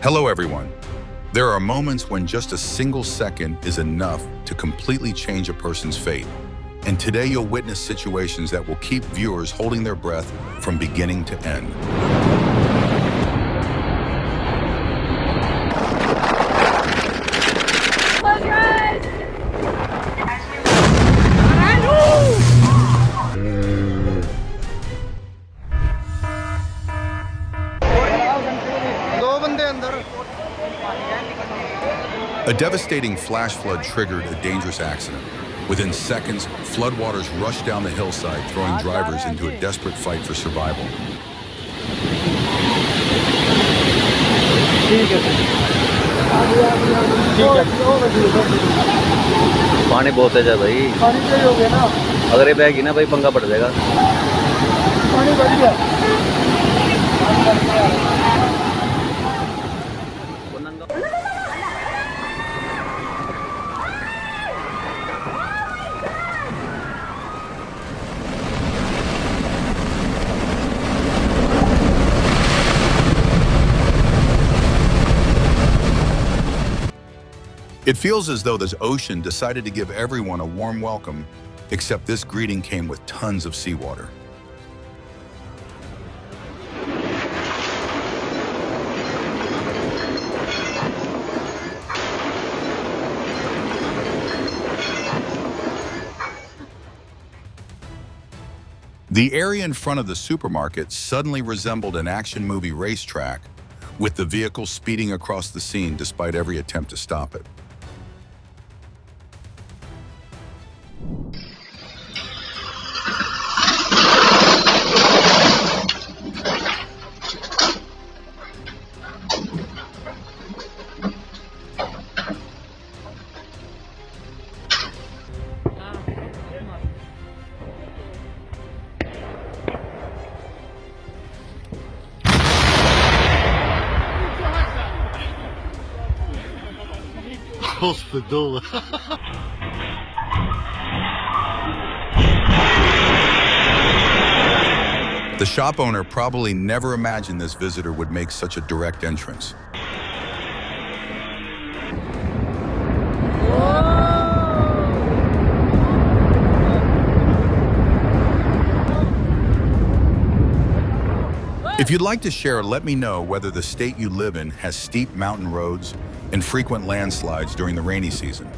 Hello, everyone. There are moments when just a single second is enough to completely change a person's fate. And today you'll witness situations that will keep viewers holding their breath from beginning to end. Close your eyes! A devastating flash flood triggered a dangerous accident. Within seconds, floodwaters rushed down the hillside, throwing drivers into a desperate fight for survival. पानी बहुत तेज है भाई। पानी तेज हो गया ना, अगर ये बहेगी ना भाई पंगा पड़ जाएगा। पानी बढ़ गया। It feels as though this ocean decided to give everyone a warm welcome, except this greeting came with tons of seawater. The area in front of the supermarket suddenly resembled an action movie racetrack, with the vehicle speeding across the scene despite every attempt to stop it. Hospital. The shop owner probably never imagined this visitor would make such a direct entrance. If you'd like to share, let me know whether the state you live in has steep mountain roads and frequent landslides during the rainy season.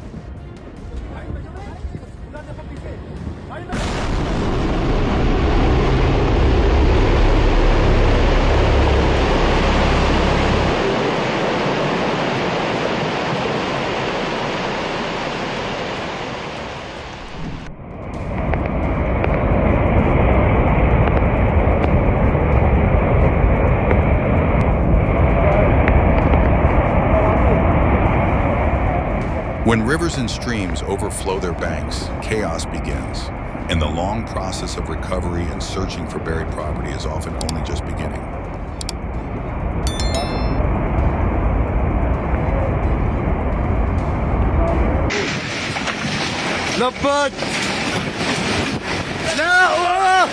When rivers and streams overflow their banks, chaos begins, and the long process of recovery and searching for buried property is often only just beginning. Lebat! No!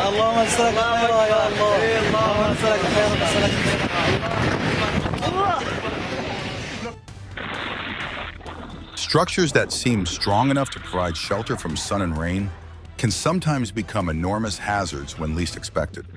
اللهم انصرك خيرا يا الله. اللهم انصرك خيرا. Structures that seem strong enough to provide shelter from sun and rain can sometimes become enormous hazards when least expected.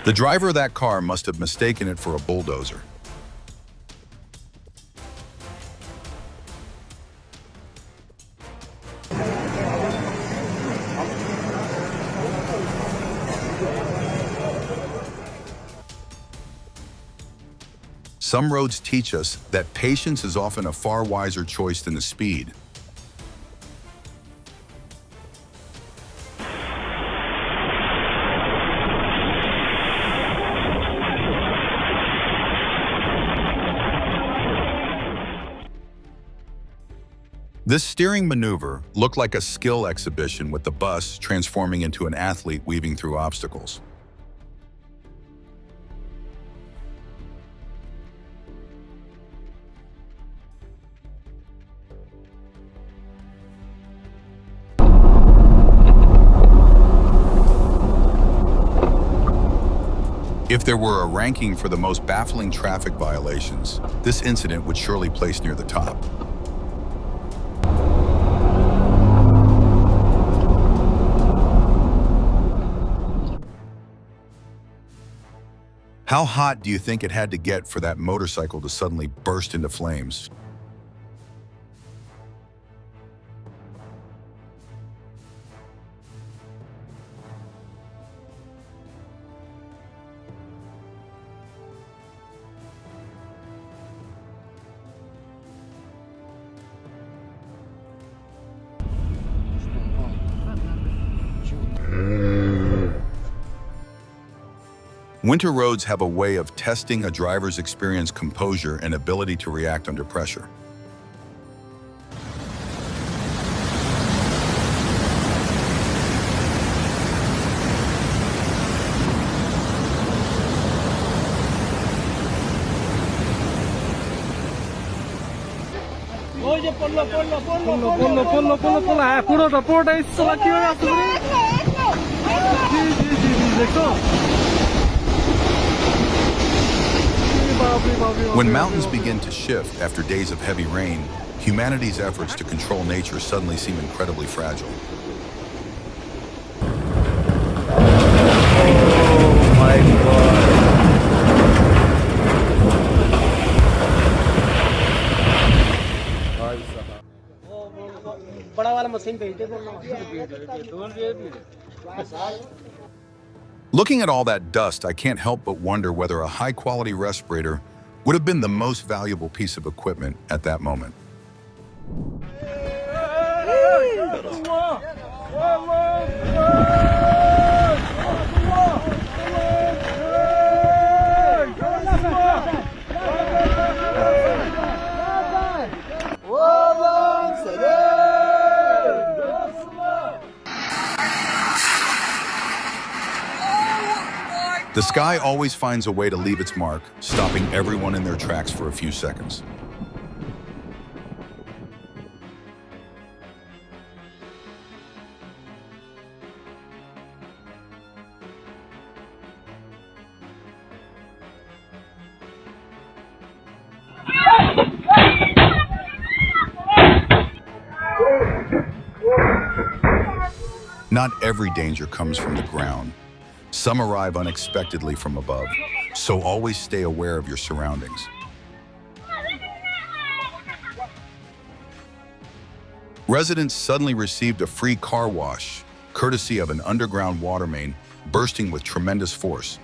The driver of that car must have mistaken it for a bulldozer. Some roads teach us that patience is often a far wiser choice than the speed. This steering maneuver looked like a skill exhibition, with the bus transforming into an athlete weaving through obstacles. If there were a ranking for the most baffling traffic violations, this incident would surely place near the top. How hot do you think it had to get for that motorcycle to suddenly burst into flames? Winter roads have a way of testing a driver's experience, composure, and ability to react under pressure. Oye, ponlo. পুরোটা ইচ্ছা কি হয়ে আছে জি দেখো When mountains begin to shift after days of heavy rain, humanity's efforts to control nature suddenly seem incredibly fragile. Oh my God. बड़ा वाला machine भेज दे Looking at all that dust, I can't help but wonder whether a high-quality respirator would have been the most valuable piece of equipment at that moment. The sky always finds a way to leave its mark, stopping everyone in their tracks for a few seconds. Not every danger comes from the ground. Some arrive unexpectedly from above, so always stay aware of your surroundings. Residents suddenly received a free car wash, courtesy of an underground water main bursting with tremendous force.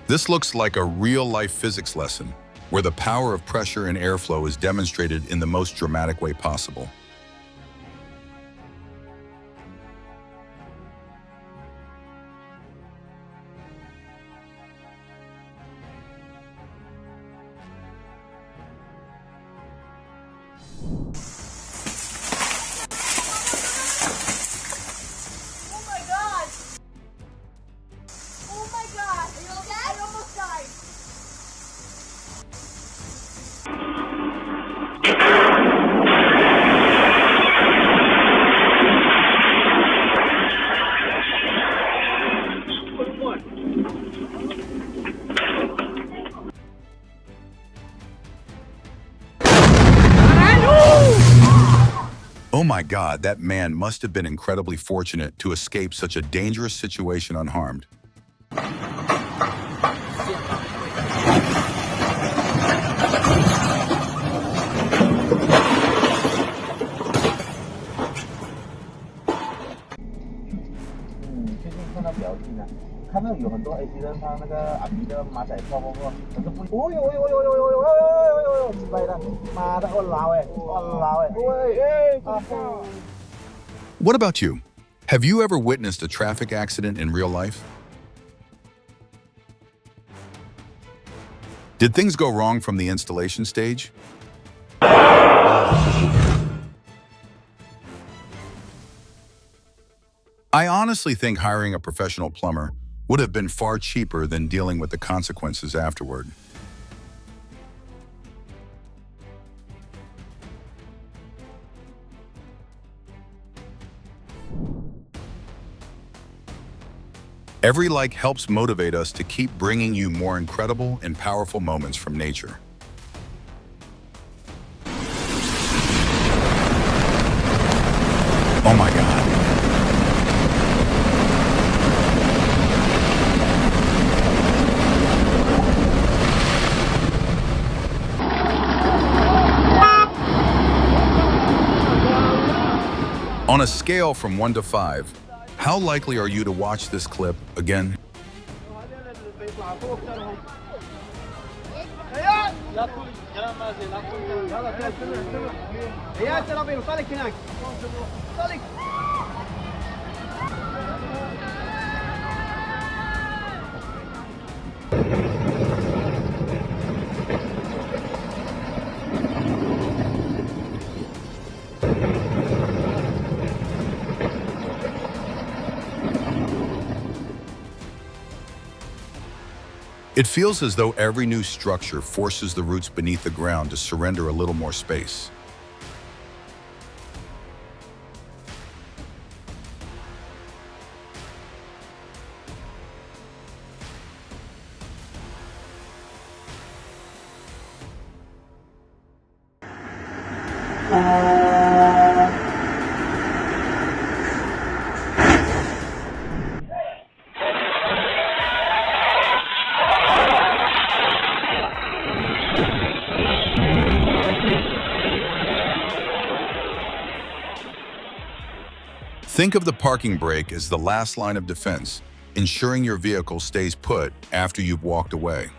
This looks like a real-life physics lesson, where the power of pressure and airflow is demonstrated in the most dramatic way possible. Oh my God, that man must have been incredibly fortunate to escape such a dangerous situation unharmed. 有很多 AT 的，它那个阿皮的马仔包包包，可是不，哦呦哦呦哦呦哦呦哦呦哦呦，来了，妈的，我老哎，喂哎，啊！ What about you? Have you ever witnessed a traffic accident in real life? Did things go wrong from the installation stage? I honestly think hiring a professional plumber would have been far cheaper than dealing with the consequences afterward. Every like helps motivate us to keep bringing you more incredible and powerful moments from nature. Oh my God. On a scale from 1 to 5, how likely are you to watch this clip again? It feels as though every new structure forces the roots beneath the ground to surrender a little more space. Think of the parking brake as the last line of defense, ensuring your vehicle stays put after you've walked away.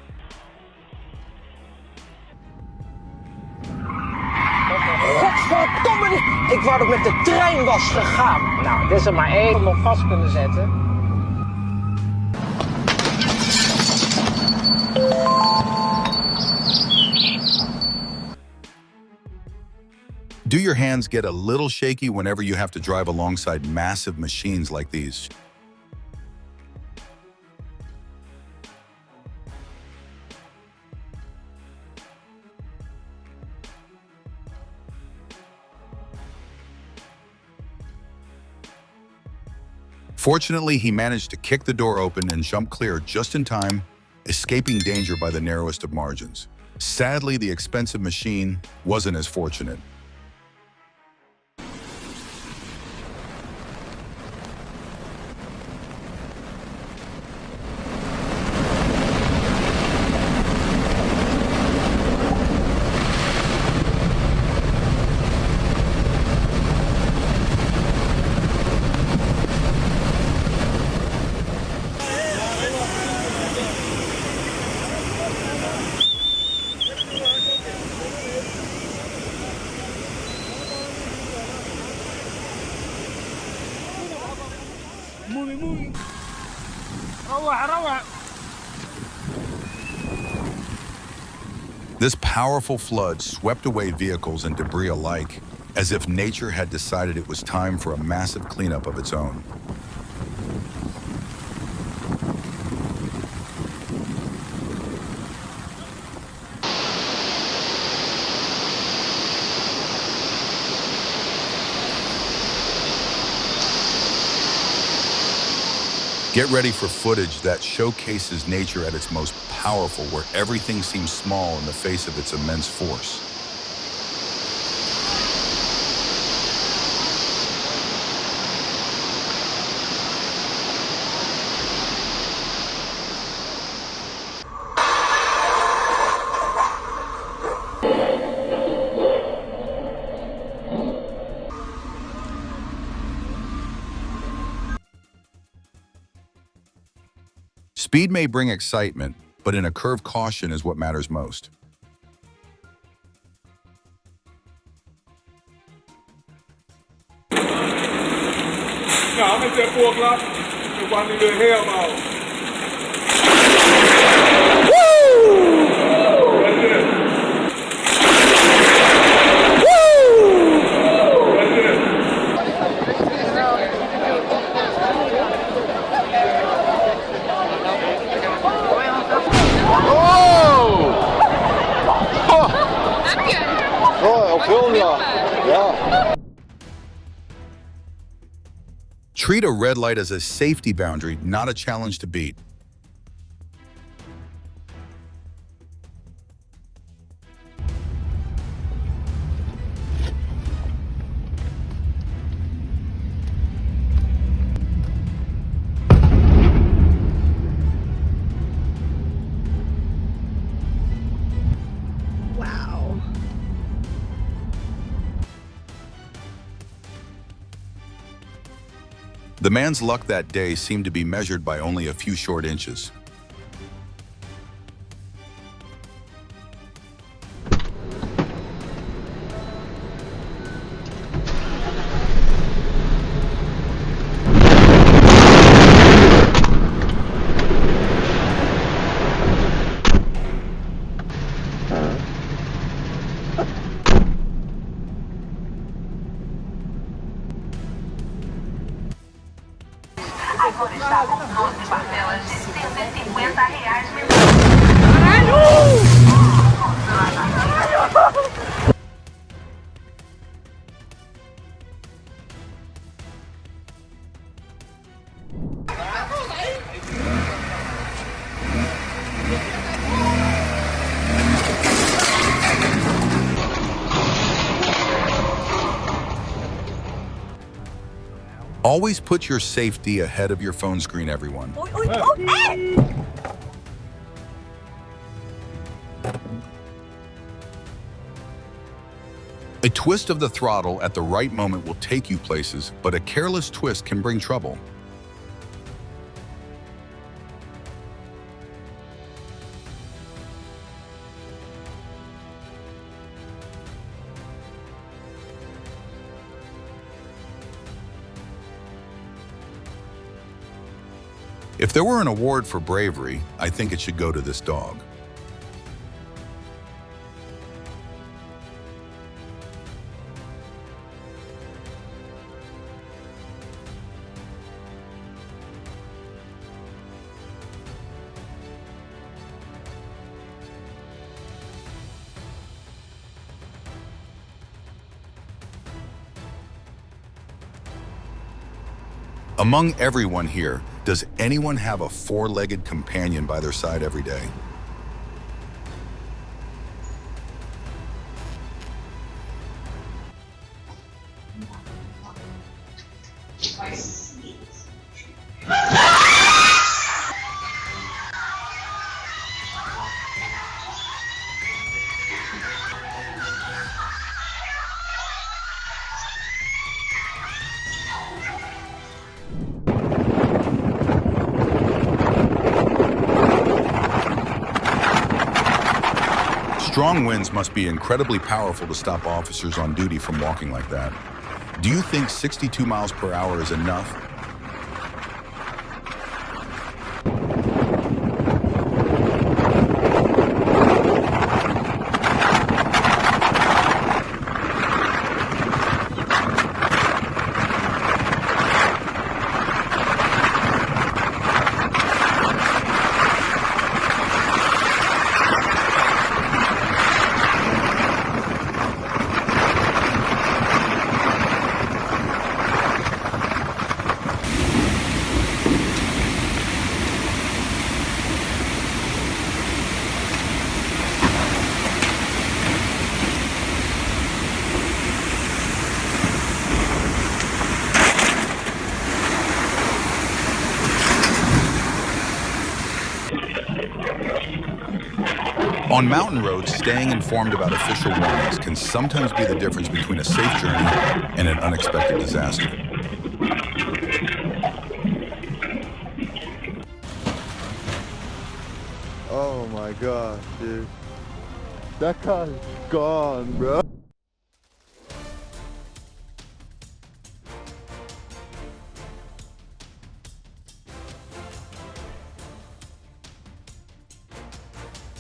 Godverdomme, ik wou dat met de trein was gegaan. Nou, dit is er maar één om nog vast kunnen zetten. Do your hands get a little shaky whenever you have to drive alongside massive machines like these? Fortunately, he managed to kick the door open and jump clear just in time, escaping danger by the narrowest of margins. Sadly, the expensive machine wasn't as fortunate. This powerful flood swept away vehicles and debris alike, as if nature had decided it was time for a massive cleanup of its own. Get ready for footage that showcases nature at its most powerful, where everything seems small in the face of its immense force. Speed may bring excitement, but in a curve, caution is what matters most. Ngã mình sẽ buộc lắm. Từ quan đi lười heo vào. Treat a red light as a safety boundary, not a challenge to beat. Wow. The man's luck that day seemed to be measured by only a few short inches. Agora está com 12 parcelas de R$ 150 mensais. Always put your safety ahead of your phone screen, everyone. A twist of the throttle at the right moment will take you places, but a careless twist can bring trouble. If there were an award for bravery, I think it should go to this dog. Among everyone here, does anyone have a four-legged companion by their side every day? Strong winds must be incredibly powerful to stop officers on duty from walking like that. Do you think 62 miles per hour is enough? On mountain roads, staying informed about official warnings can sometimes be the difference between a safe journey and an unexpected disaster. my god, dude. That car's gone, bro.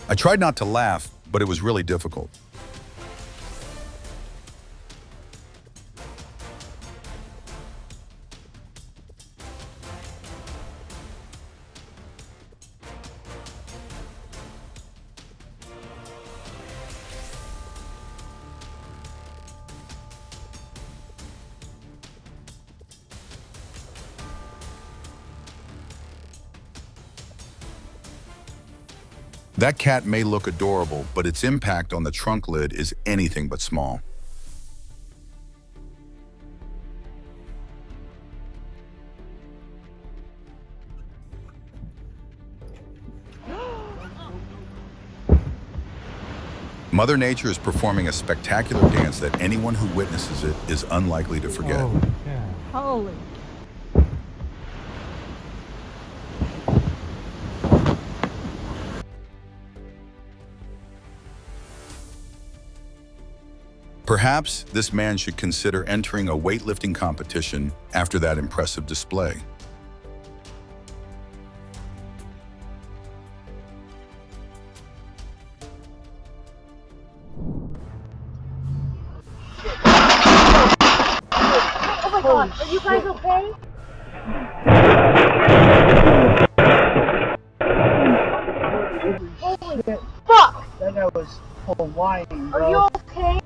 I tried not to laugh, but it was really difficult. That cat may look adorable, but its impact on the trunk lid is anything but small. Mother Nature is performing a spectacular dance that anyone who witnesses it is unlikely to forget. Holy. Perhaps this man should consider entering a weightlifting competition after that impressive display. Oh my god, are you guys okay? Holy fuck! That guy was Hawaiian, bro. Are you okay?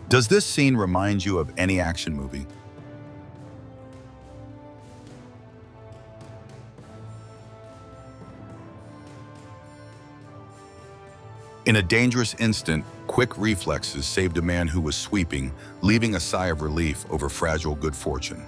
Does this scene remind you of any action movie? In a dangerous instant, quick reflexes saved a man who was sweeping, leaving a sigh of relief over fragile good fortune.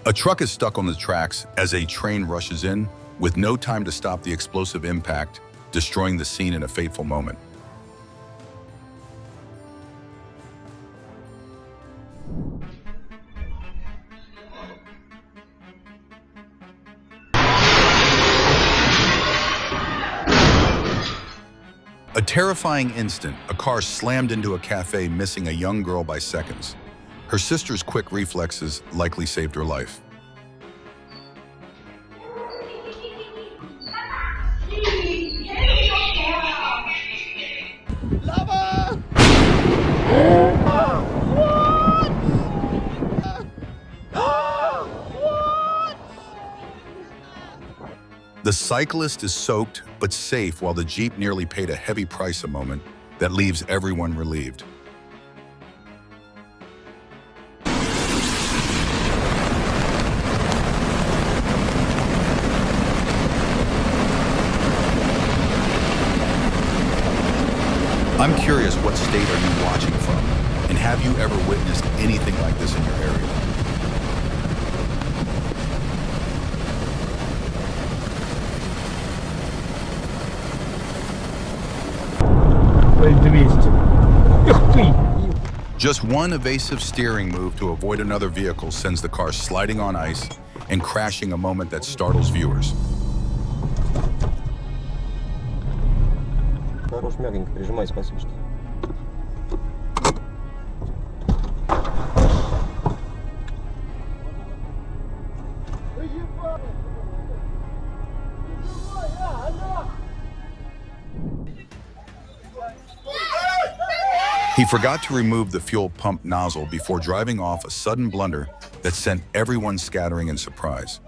A truck is stuck on the tracks as a train rushes in, with no time to stop the explosive impact, destroying the scene in a fateful moment. A terrifying instant, a car slammed into a cafe, missing a young girl by seconds. Her sister's quick reflexes likely saved her life. The cyclist is soaked but safe, while the Jeep nearly paid a heavy price, a moment that leaves everyone relieved. I'm curious, what state are you watching from? And have you ever witnessed anything like this in your area? Just one evasive steering move to avoid another vehicle sends the car sliding on ice and crashing, a moment that startles viewers. Хорош, мягенько прижимай, спасибо. He forgot to remove the fuel pump nozzle before driving off, a sudden blunder that sent everyone scattering in surprise.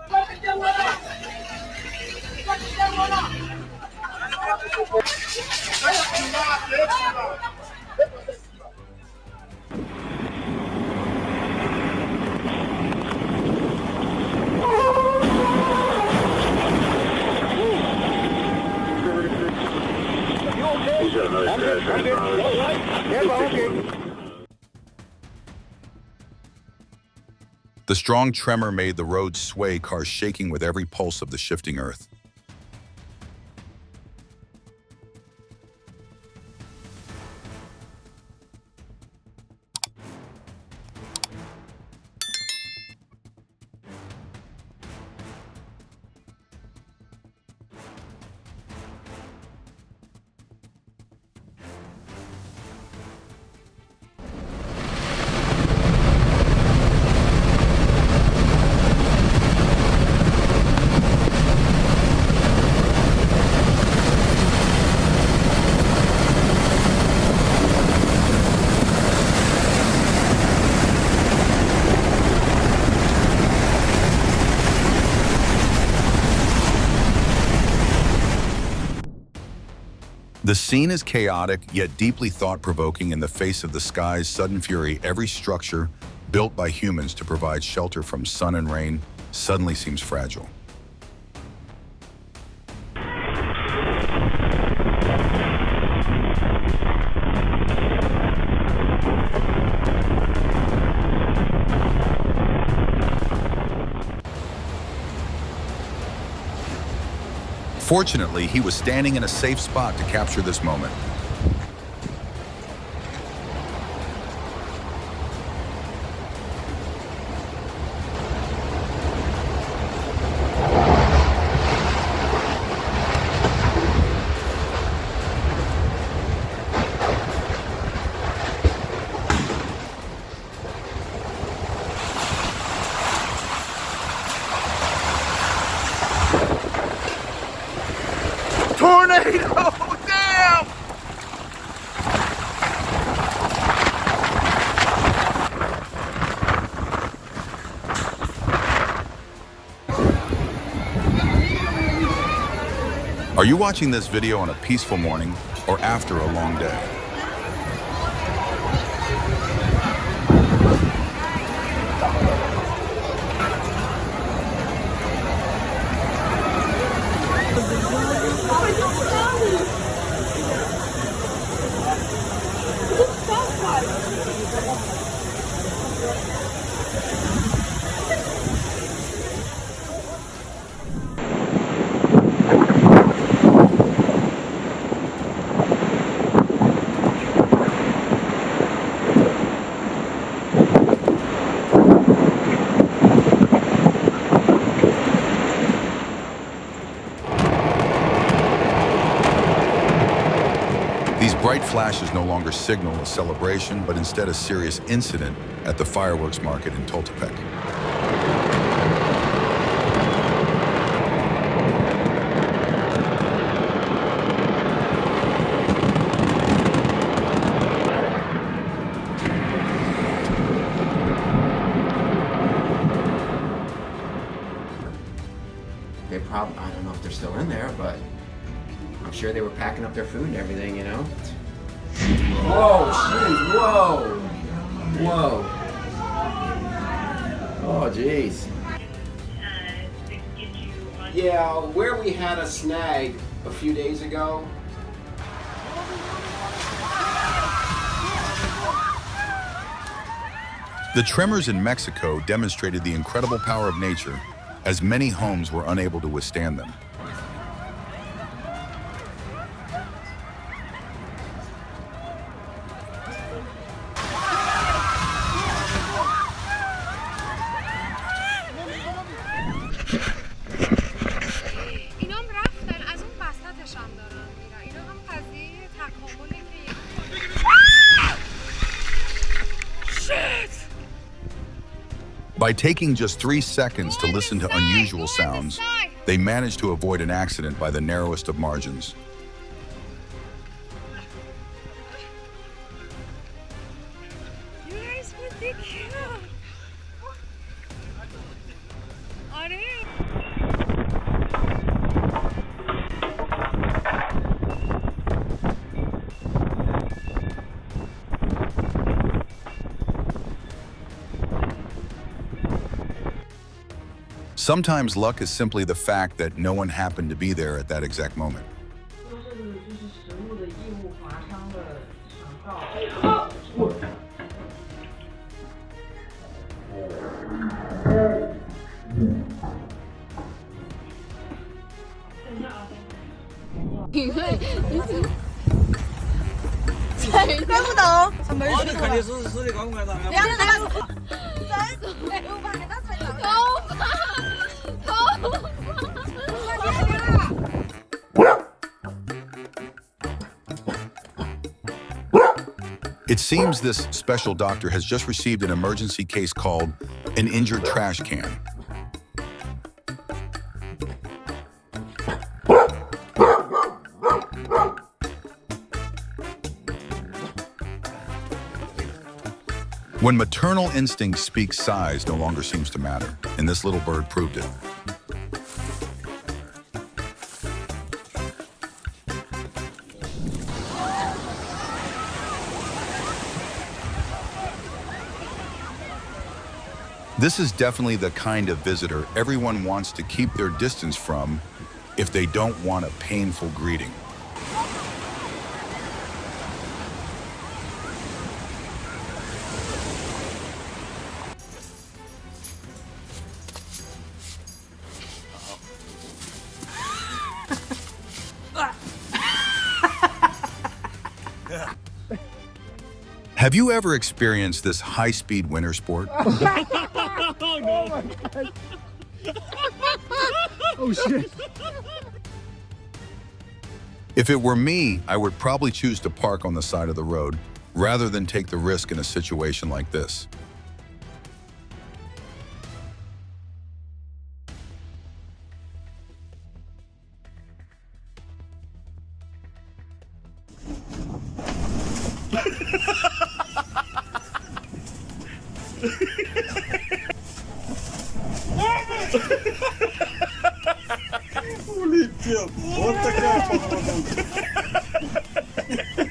The strong tremor made the road sway, cars shaking with every pulse of the shifting earth. The scene is chaotic, yet deeply thought-provoking in the face of the sky's sudden fury. Every structure, built by humans to provide shelter from sun and rain, suddenly seems fragile. Fortunately, he was standing in a safe spot to capture this moment. Tornado! Damn! Are you watching this video on a peaceful morning or after a long day? These bright flashes no longer signal a celebration, but instead a serious incident at the fireworks market in Tultepec. They probably, I don't know if they're still in there, but I'm sure they were packing up their food and everything, you know? Whoa, jeez, whoa! Whoa. Oh, jeez. Yeah, where we had a snag a few days ago. The tremors in Mexico demonstrated the incredible power of nature, as many homes were unable to withstand them. By taking just 3 seconds to listen to unusual sounds, they managed to avoid an accident by the narrowest of margins. You guys would be cute. Sometimes luck is simply the fact that no one happened to be there at that exact moment. 怪不得。哦，你肯定是的，刚过来的。It seems this special doctor has just received an emergency case called an injured trash can. When maternal instinct speaks, size no longer seems to matter, and this little bird proved it. This is definitely the kind of visitor everyone wants to keep their distance from if they don't want a painful greeting. Have you ever experienced this high-speed winter sport? Oh no! Oh shit! If it were me, I would probably choose to park on the side of the road rather than take the risk in a situation like this. Улетел. Вот такая походка.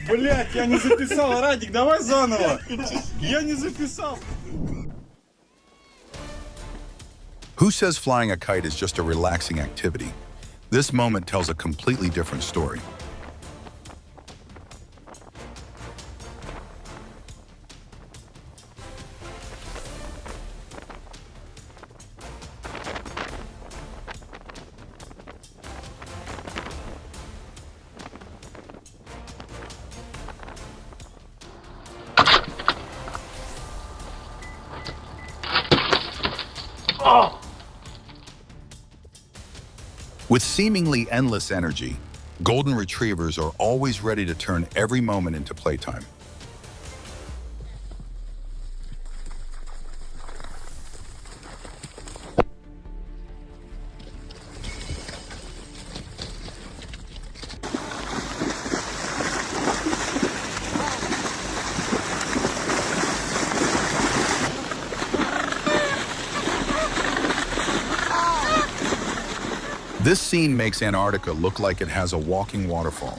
Блять, я не записал, Радик, давай заново. Я не записал. Who says flying a kite is just a relaxing activity? This moment tells a completely different story. With seemingly endless energy, golden retrievers are always ready to turn every moment into playtime. This scene makes Antarctica look like it has a walking waterfall.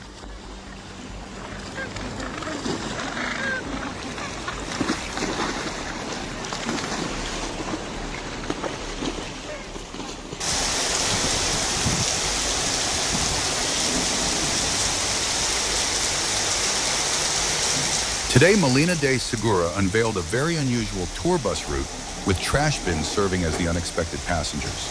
Today, Melina de Segura unveiled a very unusual tour bus route with trash bins serving as the unexpected passengers.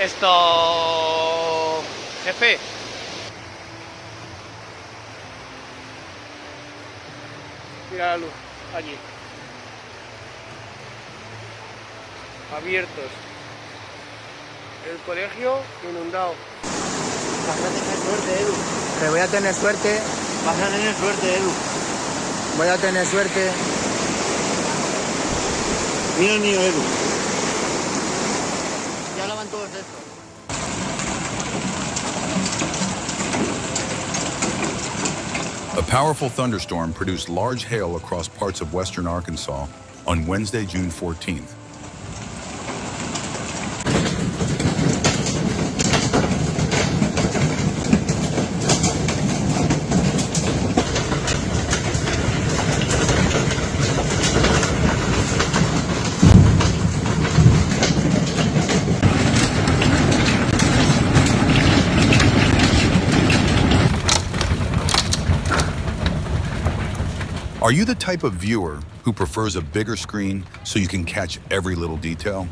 Esto... Jefe. Mira la luz, allí. Abiertos. El colegio inundado. Vas a tener suerte, Edu. Te voy a tener suerte. Vas a tener suerte, Edu. Voy a tener suerte. Mira el mío, Edu. Ya lavan todos estos. A powerful thunderstorm produced large hail across parts of western Arkansas, on Wednesday, June 14th. Are you the type of viewer who prefers a bigger screen so you can catch every little detail?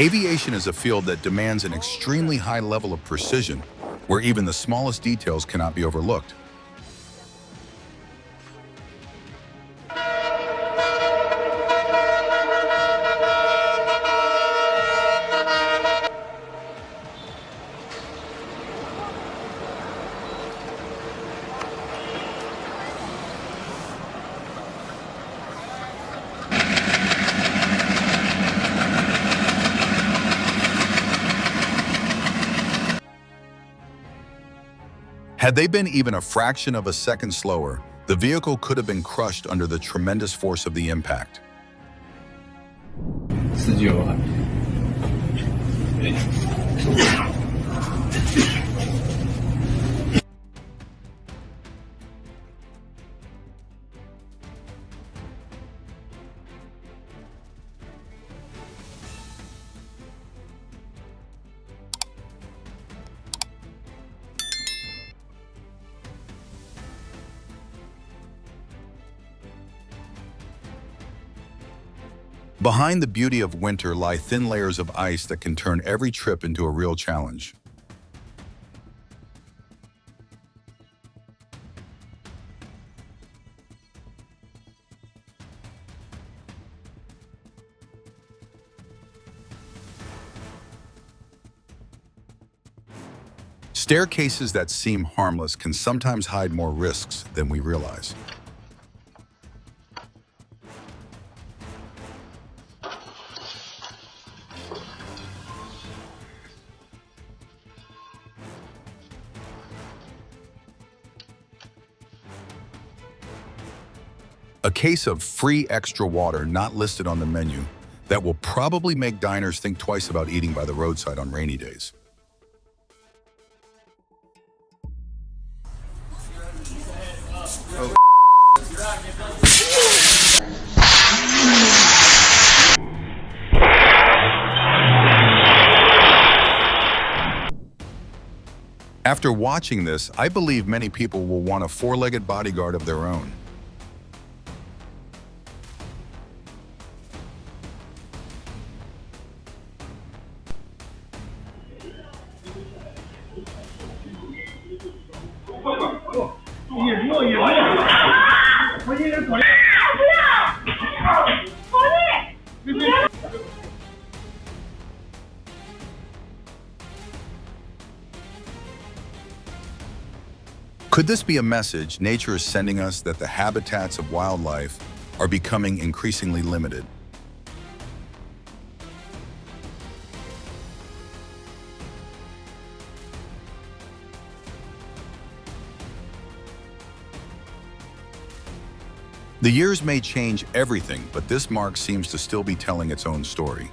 Aviation is a field that demands an extremely high level of precision, where even the smallest details cannot be overlooked. Had they been even a fraction of a second slower, the vehicle could have been crushed under the tremendous force of the impact. Behind the beauty of winter lie thin layers of ice that can turn every trip into a real challenge. Staircases that seem harmless can sometimes hide more risks than we realize. A case of free extra water not listed on the menu that will probably make diners think twice about eating by the roadside on rainy days. After watching this, I believe many people will want a four-legged bodyguard of their own. Could this be a message nature is sending us that the habitats of wildlife are becoming increasingly limited? The years may change everything, but this mark seems to still be telling its own story.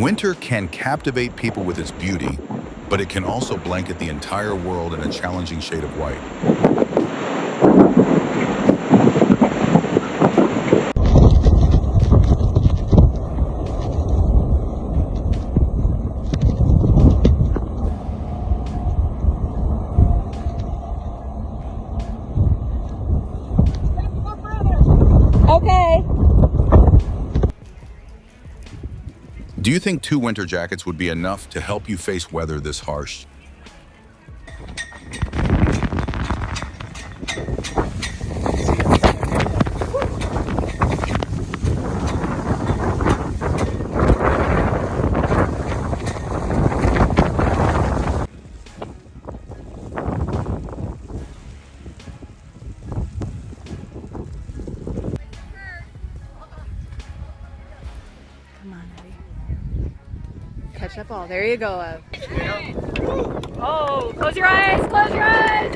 Winter can captivate people with its beauty, but it can also blanket the entire world in a challenging shade of white. Okay. Do you think 2 winter jackets would be enough to help you face weather this harsh? Come on, Abby. Catch that ball. There you go, Ev. Oh, close your eyes. Close your eyes.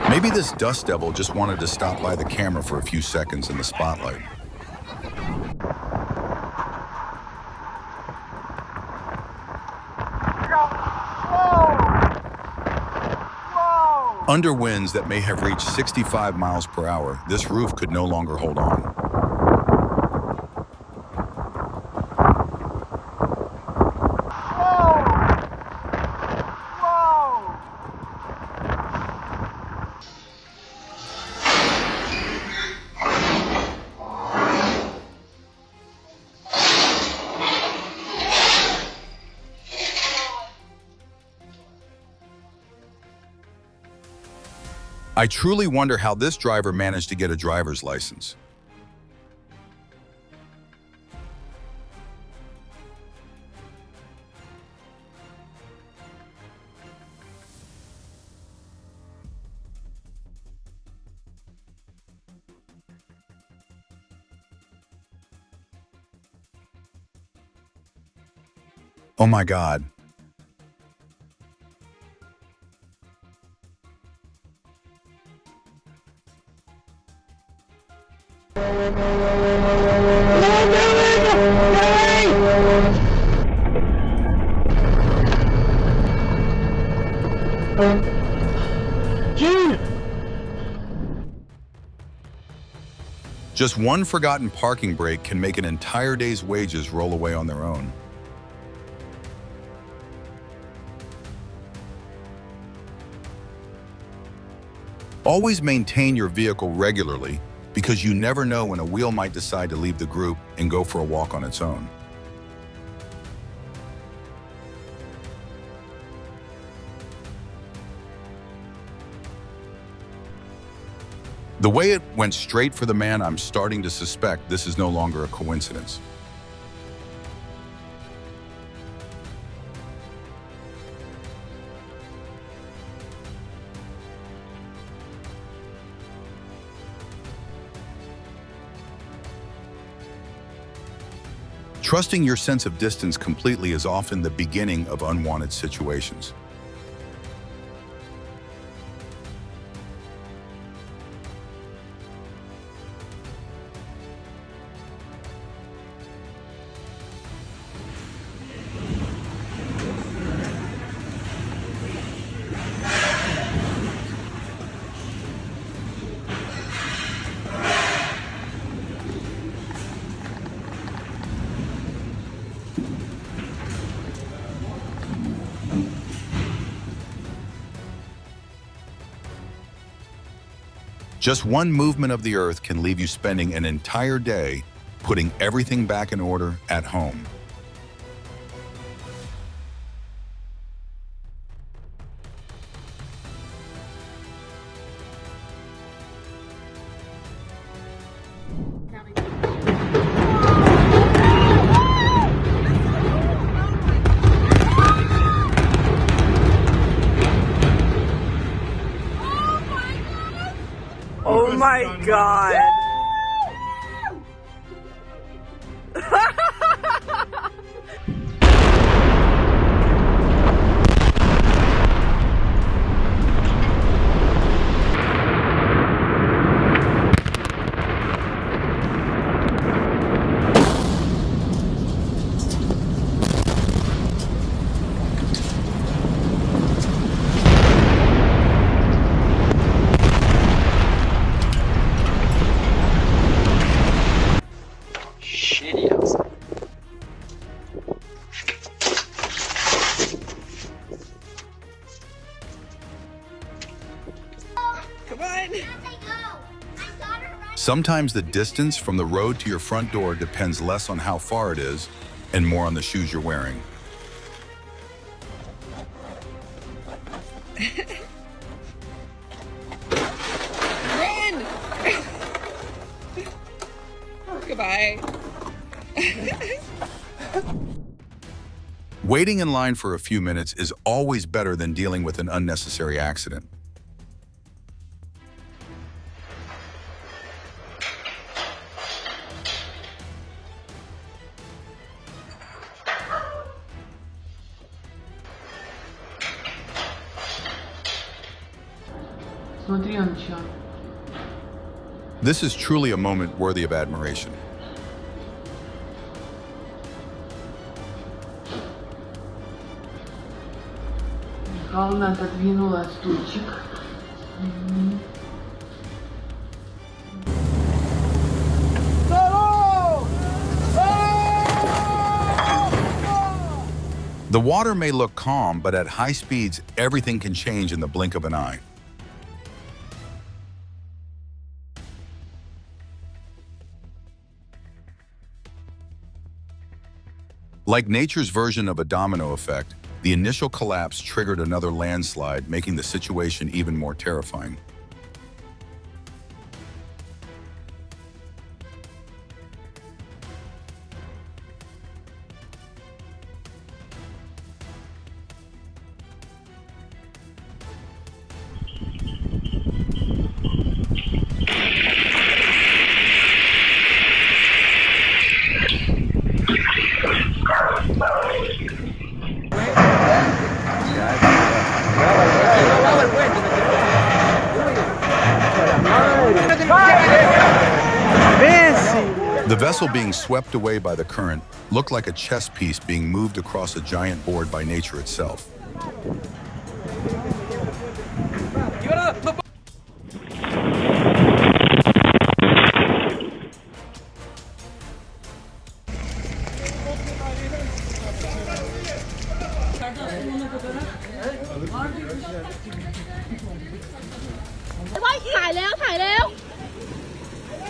Maybe this dust devil just wanted to stop by the camera for a few seconds in the spotlight. Under winds that may have reached 65 miles per hour, this roof could no longer hold on. I truly wonder how this driver managed to get a driver's license. Oh my God. Just one forgotten parking brake can make an entire day's wages roll away on their own. Always maintain your vehicle regularly, because you never know when a wheel might decide to leave the group and go for a walk on its own. The way it went straight for the man, I'm starting to suspect this is no longer a coincidence. Trusting your sense of distance completely is often the beginning of unwanted situations. Just one movement of the earth can leave you spending an entire day putting everything back in order at home. Oh my God. Sometimes the distance from the road to your front door depends less on how far it is and more on the shoes you're wearing. Run! Goodbye. Waiting in line for a few minutes is always better than dealing with an unnecessary accident. This is truly a moment worthy of admiration. The water may look calm, but at high speeds, everything can change in the blink of an eye. Like nature's version of a domino effect, the initial collapse triggered another landslide, making the situation even more terrifying. The vessel being swept away by the current looked like a chess piece being moved across a giant board by nature itself.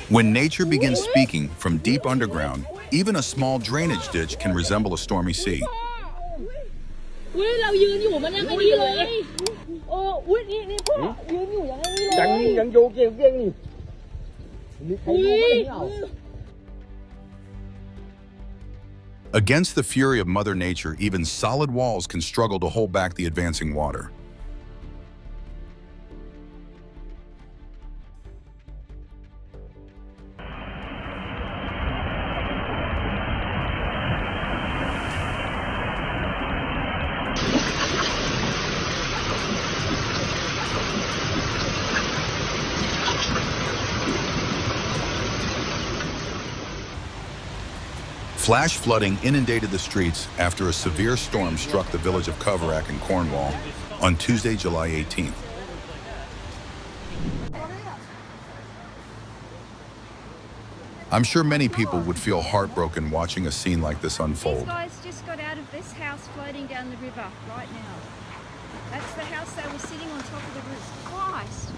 When nature begins speaking from deep underground, even a small drainage ditch can resemble a stormy sea. Against the fury of Mother Nature, even solid walls can struggle to hold back the advancing water. Flash flooding inundated the streets after a severe storm struck the village of Coverack in Cornwall on Tuesday, July 18th. I'm sure many people would feel heartbroken watching a scene like this unfold. These guys just got out of this house floating down the river right now. That's the house they were sitting on top of the roof. Christ!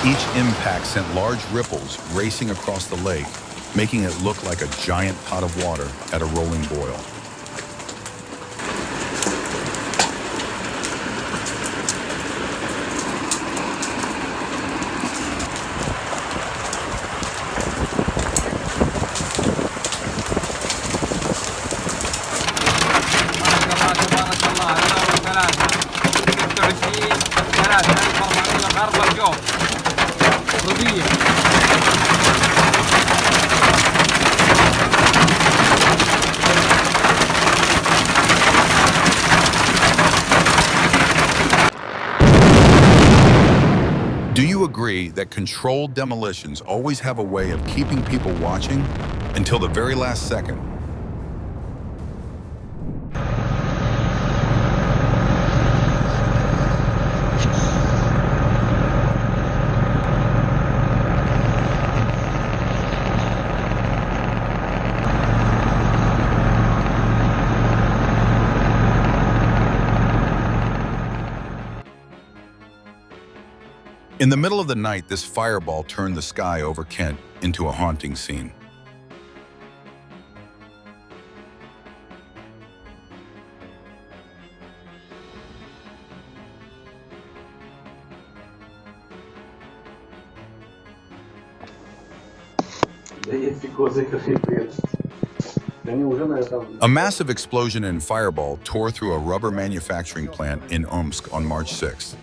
Each impact sent large ripples racing across the lake, making it look like a giant pot of water at a rolling boil. Do you agree that controlled demolitions always have a way of keeping people watching until the very last second? In the middle of the night, this fireball turned the sky over Kent into a haunting scene. A massive explosion and fireball tore through a rubber manufacturing plant in Omsk on March 6th.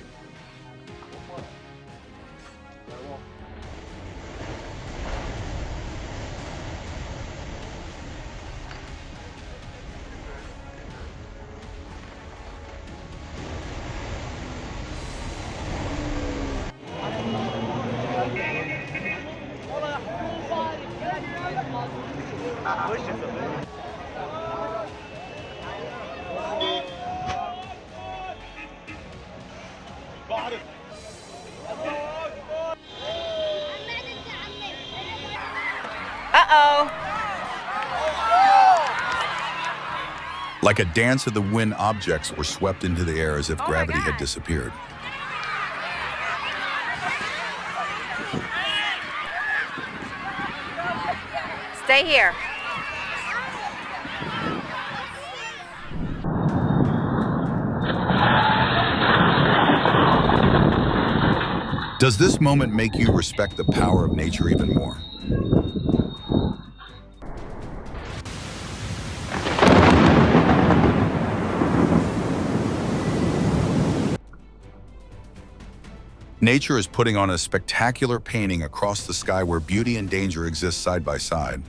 Like a dance of the wind, objects were swept into the air as if gravity had disappeared. Stay here. Does this moment make you respect the power of nature even more? Nature is putting on a spectacular painting across the sky where beauty and danger exist side by side.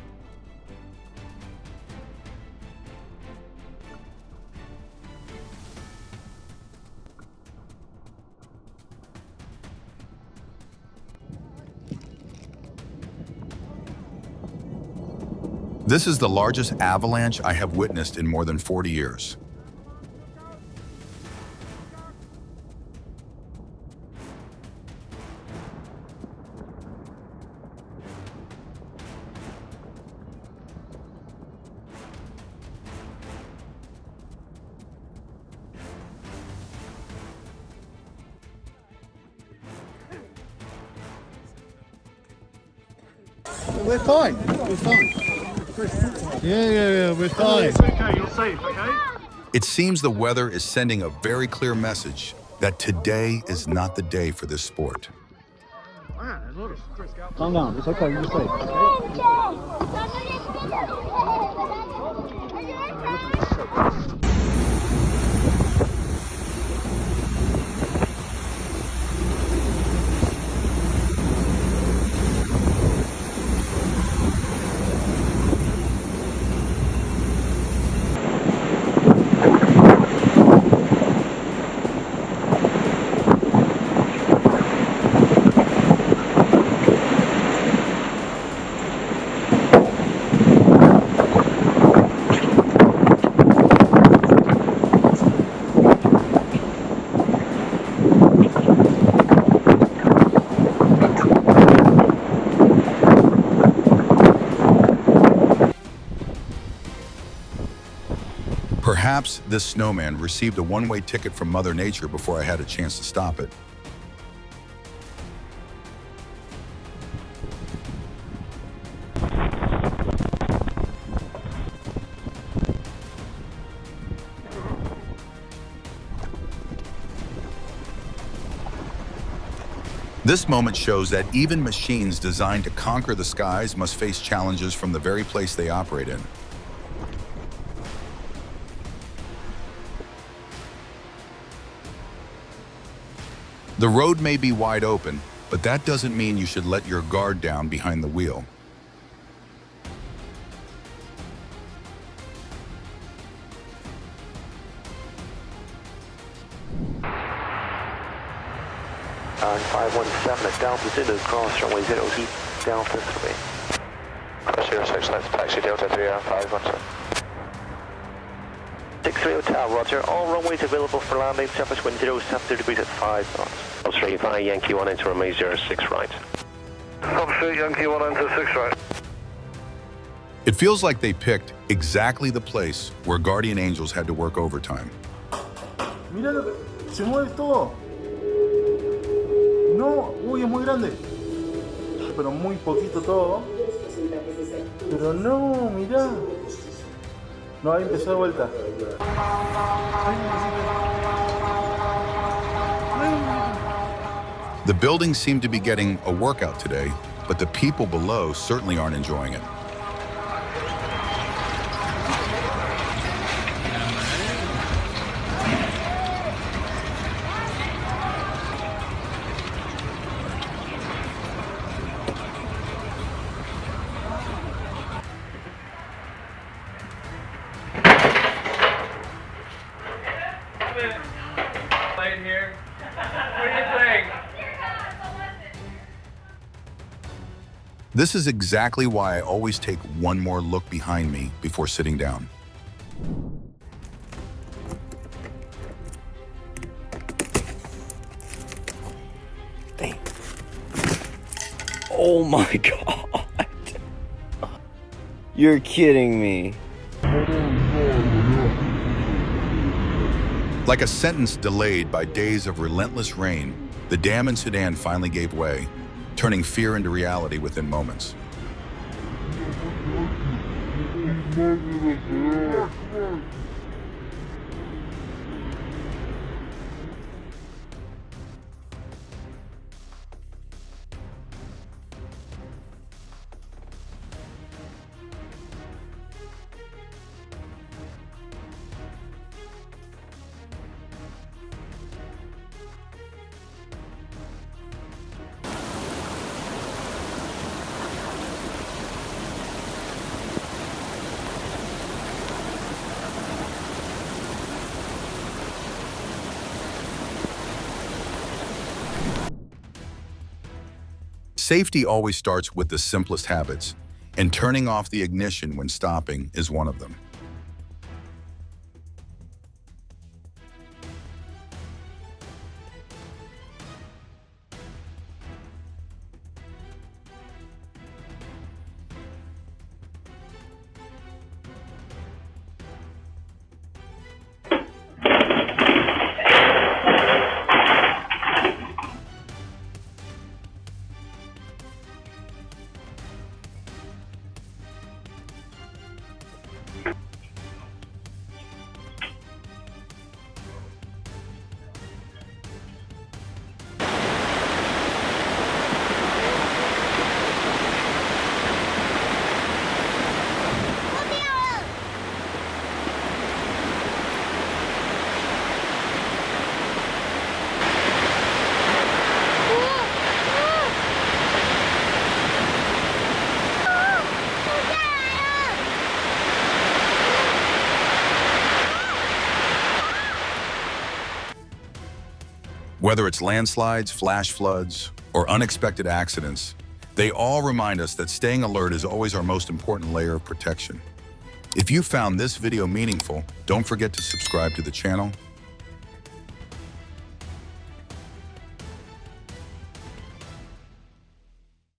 This is the largest avalanche I have witnessed in more than 40 years. We're fine. We're fine. Yeah, we're fine. It's okay, you're safe, okay? It seems the weather is sending a very clear message that today is not the day for this sport. Calm down. It's okay. You're safe. Perhaps this snowman received a one-way ticket from Mother Nature before I had a chance to stop it. This moment shows that even machines designed to conquer the skies must face challenges from the very place they operate in. The road may be wide open, but that doesn't mean you should let your guard down behind the wheel. 517 at Delta Zulu, cross runway 0 Delta 3. Cross 06 left, taxi Delta 3 and 517. 63 Hotel, roger. All runways available for landing. Surface wind 070 degrees at 5 knots. 3 via Yankee 1 into runway 06 right. Copy, Yankee 1 into 6 right. It feels like they picked exactly the place where guardian angels had to work overtime. Mira, se mueve todo. No, uy, es muy grande. Pero muy poquito todo. Pero no, mira. No, ahí empezó de vuelta. The buildings seem to be getting a workout today, but the people below certainly aren't enjoying it. Playing here. What do you think? This is exactly why I always take one more look behind me before sitting down. Damn. Oh my God. You're kidding me. Like a sentence delayed by days of relentless rain, the dam in Sudan finally gave way, turning fear into reality within moments. Safety always starts with the simplest habits, and turning off the ignition when stopping is one of them. Whether it's landslides, flash floods, or unexpected accidents, they all remind us that staying alert is always our most important layer of protection. If you found this video meaningful, don't forget to subscribe to the channel